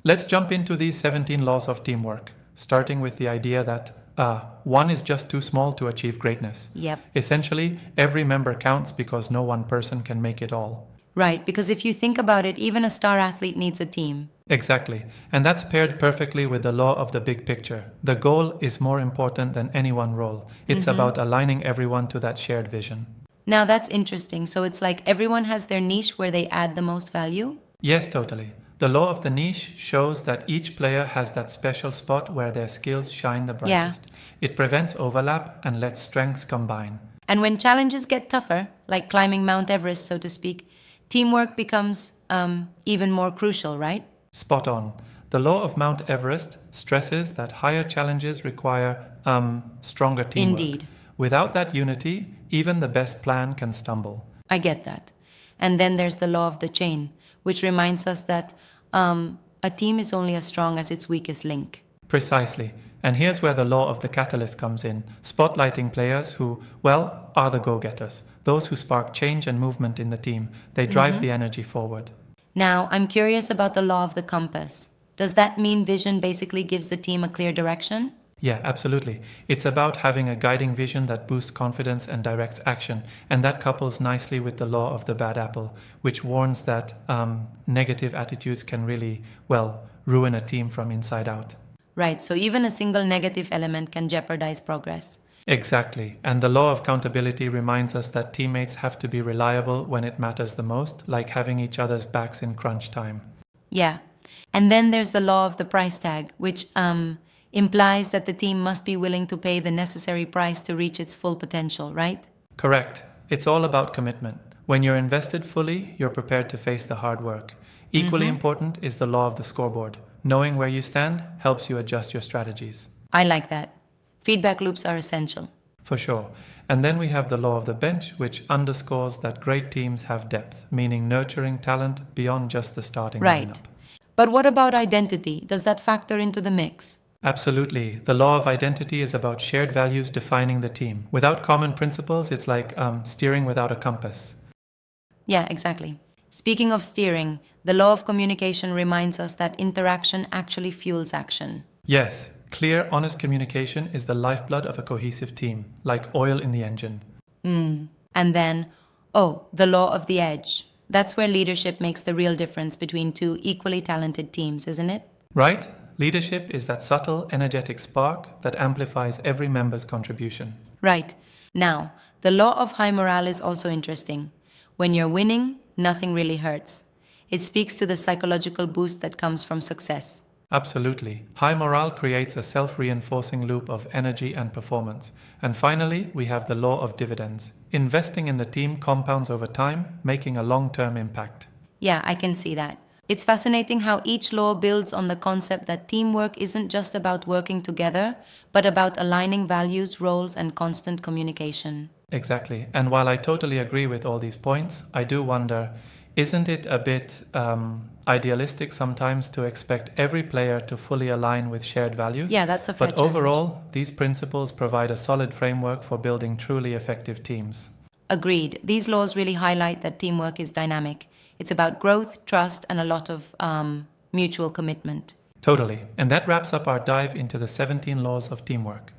Let's jump into these 17 laws of teamwork, starting with the idea that one is just too small to achieve greatness. Yep. Essentially, every member counts because no one person can make it all. Right, because if you think about it, even a star athlete needs a team. Exactly. And that's paired perfectly with the law of the big picture. The goal is more important than any one role. It's about aligning everyone to that shared vision. Now that's interesting. So it's like everyone has their niche where they add the most value? Yes, totally. The law of the niche shows that each player has that special spot where their skills shine the brightest. It prevents overlap and lets strengths combine. And when challenges get tougher, like climbing Mount Everest, so to speak, teamwork becomes even more crucial, right? Spot on. The law of Mount Everest stresses that higher challenges require stronger teamwork. Indeed. Without that unity, even the best plan can stumble. I get that. And then there's the law of the chain, which reminds us that a team is only as strong as its weakest link. Precisely. And here's where the law of the catalyst comes in, spotlighting players who, well, are the go-getters, those who spark change and movement in the team. They drive the energy forward. Now, I'm curious about the law of the compass. Does that mean vision basically gives the team a clear direction? Yeah, absolutely. It's about having a guiding vision that boosts confidence and directs action. And that couples nicely with the law of the bad apple, which warns that negative attitudes can really, well, ruin a team from inside out. Right, so even a single negative element can jeopardize progress. Exactly. And the law of accountability reminds us that teammates have to be reliable when it matters the most, like having each other's backs in crunch time. Yeah. And then there's the law of the price tag, which implies that the team must be willing to pay the necessary price to reach its full potential, right? Correct. It's all about commitment. When you're invested fully, you're prepared to face the hard work. Equally important is the law of the scoreboard. Knowing where you stand helps you adjust your strategies. I like that. Feedback loops are essential. For sure. And then we have the law of the bench, which underscores that great teams have depth, meaning nurturing talent beyond just the starting Right. lineup. But what about identity? Does that factor into the mix? Absolutely. The law of identity is about shared values defining the team. Without common principles, it's like steering without a compass. Yeah, exactly. Speaking of steering, the law of communication reminds us that interaction actually fuels action. Yes, clear, honest communication is the lifeblood of a cohesive team, like oil in the engine. And then, the law of the edge. That's where leadership makes the real difference between two equally talented teams, isn't it? Right? Leadership is that subtle, energetic spark that amplifies every member's contribution. Right. Now, the law of high morale is also interesting. When you're winning, nothing really hurts. It speaks to the psychological boost that comes from success. Absolutely. High morale creates a self-reinforcing loop of energy and performance. And finally, we have the law of dividends. Investing in the team compounds over time, making a long-term impact. Yeah, I can see that. It's fascinating how each law builds on the concept that teamwork isn't just about working together, but about aligning values, roles, and constant communication. Exactly. And while I totally agree with all these points, I do wonder, isn't it a bit idealistic sometimes to expect every player to fully align with shared values? Yeah, that's a fair But overall, these principles provide a solid framework for building truly effective teams. Agreed. These laws really highlight that teamwork is dynamic. It's about growth, trust, and a lot of mutual commitment. Totally. And that wraps up our dive into the 17 laws of teamwork.